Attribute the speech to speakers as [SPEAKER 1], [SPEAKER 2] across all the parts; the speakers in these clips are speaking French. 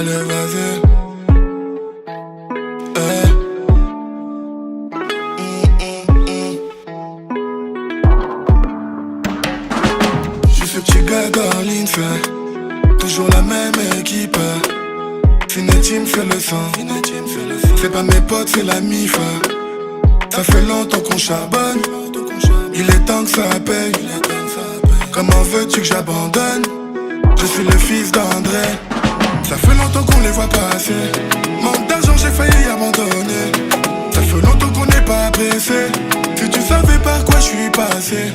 [SPEAKER 1] Allez, vas-y. Je suis ce petit gars d'Orleans, toujours la même équipe. Finetti me fait le sang. C'est pas mes potes, c'est la mif. Ça fait longtemps qu'on charbonne. Il est temps que ça paye. Comment veux-tu que j'abandonne? Je suis le fils d'André. Ça fait longtemps qu'on les voit passer. Manque d'argent, j'ai failli abandonner. Ça fait longtemps qu'on n'est pas pressé. Si tu savais par quoi je suis passé.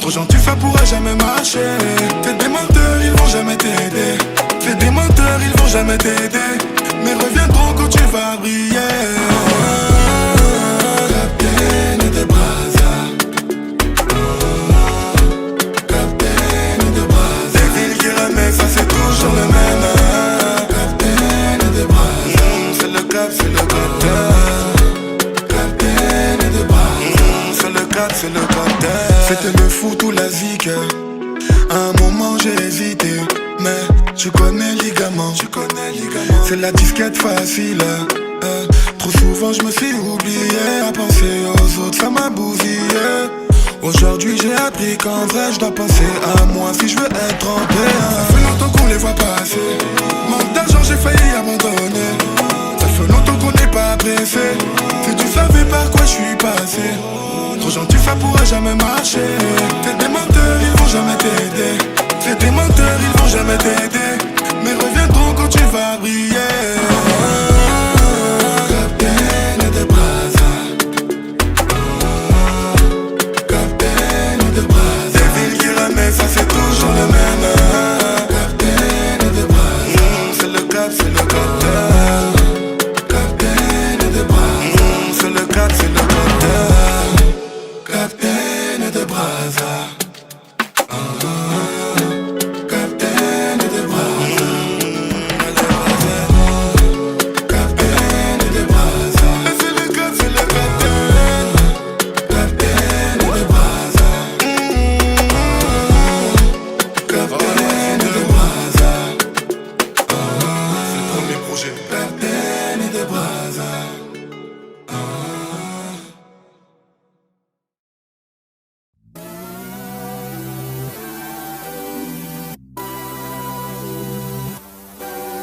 [SPEAKER 1] Trop gentil, ça pourra jamais marcher. T'es des menteurs, ils vont jamais t'aider. T'es des menteurs, ils vont jamais t'aider. Mais reviendront quand tu vas briller. Capitaine de Brazza. Capitaine de Brazza. Des villes qui remettent, ça c'est toujours le même. Capitaine de Brazza. C'est le cap, c'est le capitaine. Capitaine de Brazza. C'est le cap, c'est le capitaine. C'était le foot ou la zik. À un moment j'ai hésité, mais tu connais le ligament. C'est la disquette facile. Trop souvent je me suis oublié. À penser aux autres ça m'a bousillé. Aujourd'hui j'ai appris qu'en vrai je dois penser à moi si je veux être en paix. Ça fait longtemps qu'on les voit passer. Manque d'argent j'ai failli abandonner. Ça fait longtemps qu'on n'est pas pressé. Si tu savais par quoi je suis passé. Trop gentil ça pourra jamais marcher. T'es des menteurs ils vont jamais t'aider. T'es des menteurs ils vont jamais t'aider. Mais reviendront quand tu vas briller. Capitaine de Brazza. Capitaine de Brazza. Des villes qui remettent ça c'est toujours le même. Capitaine de Brazza. C'est le cap, c'est le capitaine. Capitaine de Brazza. C'est le cap, c'est le capitaine. Capitaine de Brazza. Capitaine de Brazza. Capitaine de Brazza. C'est le cap, c'est le capitaine. Capitaine de Brazza. Capitaine de Brazza. C'est le premier projet. Capitaine de Brazza.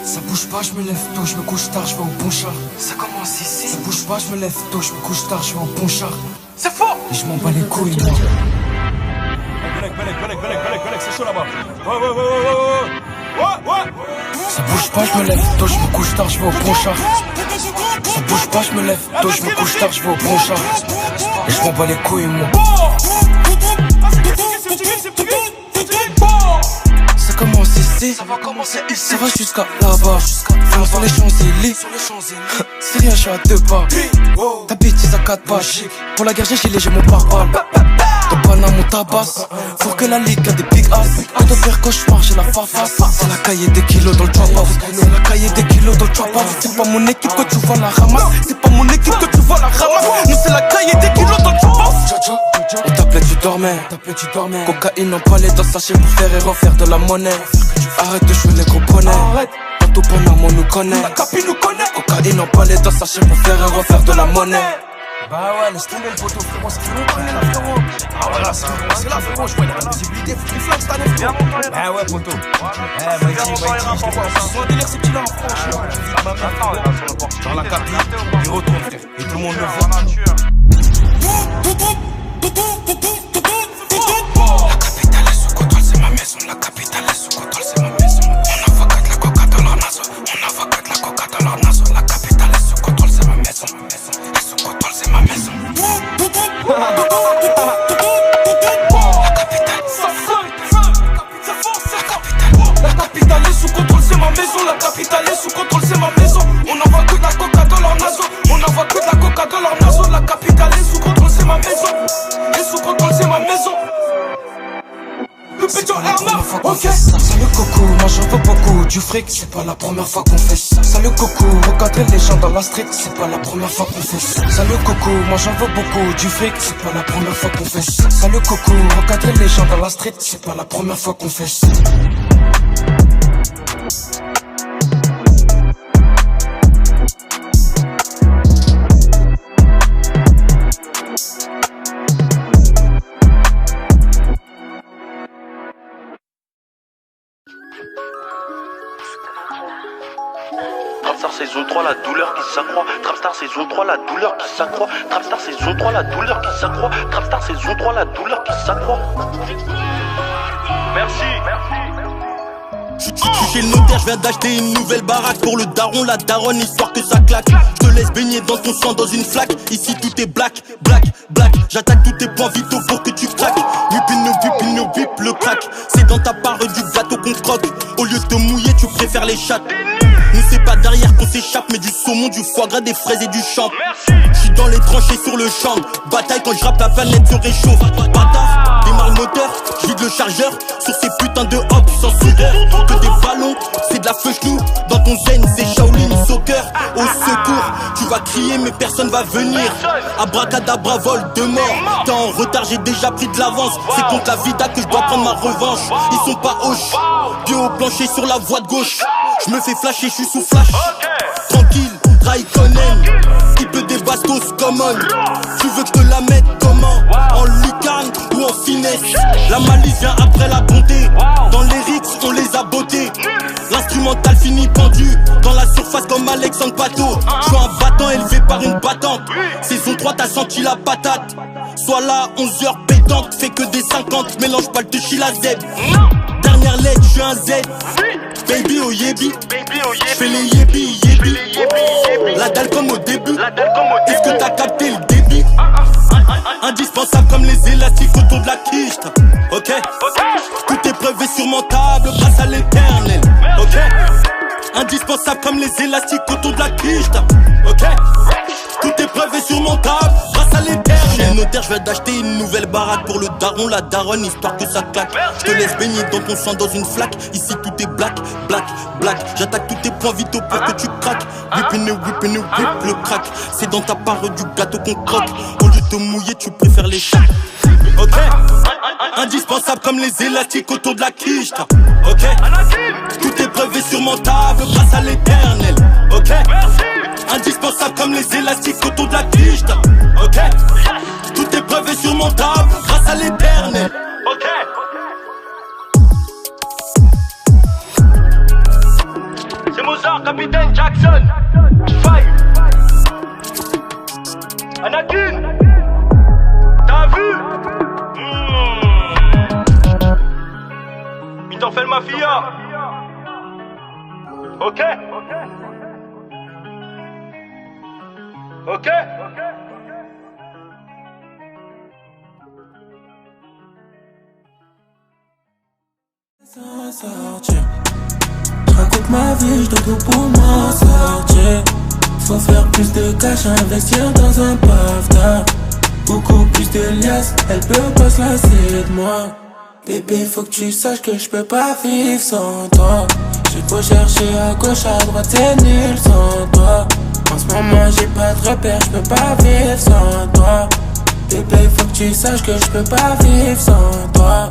[SPEAKER 2] Ça bouge pas, je me lève tôt, je me couche tard, je vais au bon char. Ça commence ici. Ça bouge pas, je me lève tôt, je me couche tard, je vais au bon char. C'est faux. Et je m'en bats les couilles, moi.
[SPEAKER 3] Belek, c'est chaud là-bas. Ouais.
[SPEAKER 2] Ça bouge pas, je me lève tôt, je me couche tard, je vais au bon char. Ça bouge pas, je me lève tôt, je me couche tard, je vais au bon char. Et je m'en bats les couilles, moi. Ça commence ici, ça va commencer ici, ça va jusqu'à là-bas. Fais-moi sur les Champs-Élysées. C'est rien, je suis à 2 pas. Ta bêtise à 4 pages. Pour la guerre, j'ai gilet, j'ai mon pare-balles. Ton Panama, mon tabasse. Faut que la ligue a des big ass. Quand on fait cauchemar, j'ai la farfasse. C'est la cahier des kilos dans le drop-off. C'est la cahier des kilos dans le drop-off. C'est pas mon équipe que tu vois la ramasse. C'est pas mon équipe que tu vois la ramasse. Nous, c'est la cahier des kilos dans le drop-off. On t'appelait, tu dormais. Cocaïne en palais dans sachet pour faire et refaire de la monnaie. Arrête de jouer les gros bonnets. Tout Panama nous connaît. La capi nous connaît. Cocaïne en palais dans sachet pour faire et refaire de la monnaie.
[SPEAKER 3] Bah ouais, laisse tomber le poteau, frérot, c'est qui nous connaît là, frérot. Ah voilà, c'est là, frérot, je vois, il a la visibilité, faut qu'il flash cette année, frérot. Ah ouais, poteau. Eh, vas-y, c'est un délire, ces petits là, franchement. Dans la capi, il retourne, frère. Et tout le monde le voit.
[SPEAKER 2] La capitale est sous contrôle, c'est ma maison. La capitale est sous contrôle, c'est ma maison. On envoie que de la coca dans leur naso. On envoie que de la coca dans leur naso. La capitale est sous contrôle, c'est ma maison. Et sous contrôle, c'est ma maison. La capitale, ça flingue. La capitale est sous contrôle, c'est ma maison. La capitale est sous contrôle, c'est ma maison. On envoie que de la coca dans leur naso. On envoie que de la coca dans leur naso. La capitale est sous contrôle, c'est ma maison. Et sous contrôle, c'est ma maison. Le pétion Hermès, ok. Salut coco, moi j'en veux beaucoup. Du fric, c'est pas la première fois qu'on fait ça. Salut coco, recadrer les gens dans la street, c'est pas la première fois qu'on fait ça. Salut coco, moi j'en veux beaucoup. Du fric, c'est pas la première fois qu'on fait ça. Salut coco, recadrer les gens dans la street, c'est pas la première fois qu'on fait ça.
[SPEAKER 4] saison 3, la douleur qui s'accroît. Trapstar saison 3, la douleur qui s'accroît. Trapstar saison 3, la douleur qui s'accroît. Trapstar saison 3, la douleur qui s'accroît. Merci.
[SPEAKER 5] Je suis chez le notaire, je viens d'acheter une nouvelle baraque pour le daron, la daronne, histoire que ça claque. Je te laisse baigner dans ton sang dans une flaque. Ici tout est black, black, black. J'attaque tous tes points vitaux pour que tu claques. Whip, le crack. C'est dans ta part du gâteau qu'on croque. Au lieu de te mouiller, tu préfères les chattes. Nous c'est pas derrière qu'on s'échappe, mais du saumon, du foie gras, des fraises et du champ. J'suis dans les tranchées sur le champ. Bataille quand je rappe, la planète se réchauffe. Bâtard, démarre le moteur, j'vide le chargeur. Sur ces putains de hop sans soudeur. Que des ballons, c'est de la feu genou. Dans ton zen, c'est Shaolin Soccer. Au secours, tu vas crier mais personne va venir. Abracadabra, vol de mort. T'es en retard, j'ai déjà pris de l'avance. C'est contre la vida que je dois prendre ma revanche. Ils sont pas hoches, pieds au plancher sur la voie de gauche. Je me fais flasher, je suis sous flash. Tranquille, Raikkonen. Il peut des bastos common. Tu veux que te la mette comment? En lucarne ou en finesse? La malice vient après la bonté. Dans les rixes, on les a bottés. L'instrumental finit pendu dans la surface comme Alexandre Pato. Je suis un battant élevé par une battante. Saison 3, t'as senti la patate. Sois là, 11h pétante. Fais que des 50, mélange pas le touchy la Z. Dernière lettre, je suis un Z. Baby oh yébi, j'fais les yébi. La dalle comme au début. Est-ce que t'as capté le débit? Indispensable comme les élastiques autour de la quiche. Ok, toute épreuve est surmontable grâce à l'éternel. Ok, indispensable comme les élastiques autour de la quiche. Ok, toute épreuve est surmontable grâce à l'éternel. Chez le notaire, je viens d'acheter une nouvelle baraque pour le daron, la daronne, histoire que ça claque. Je te laisse baigner dans ton sang dans une flaque. Ici tout est black, black, black. J'attaque tous tes points vitaux pour que tu craques. Whip, le crack. C'est dans ta part du gâteau qu'on croque. Au lieu de te mouiller, tu préfères les chats. Ok, indispensable comme les élastiques autour de la quiche. Ok, toute épreuve est surmontable grâce à l'éternel. Ok, indispensable comme les élastiques autour de la quiche. Ok, toute épreuve est surmontable grâce à l'éternel.
[SPEAKER 4] Ok. C'est Mozart, Capitaine Jackson. Five. Anakin. T'as vu? Il t'en fait le mafia. Ok. Ok.
[SPEAKER 6] Sans sortir, raconte ma vie, je dois tout pour m'en sortir. Faut faire plus de cash, investir dans un paftard. Beaucoup plus de liasses, elle peut pas se lasser de moi. Bébé, faut que tu saches que je peux pas vivre sans toi. J'ai beau chercher à gauche, à droite, c'est nul sans toi. En ce moment j'ai pas de repère, je peux pas vivre sans toi. Bébé, faut que tu saches que je peux pas vivre sans toi.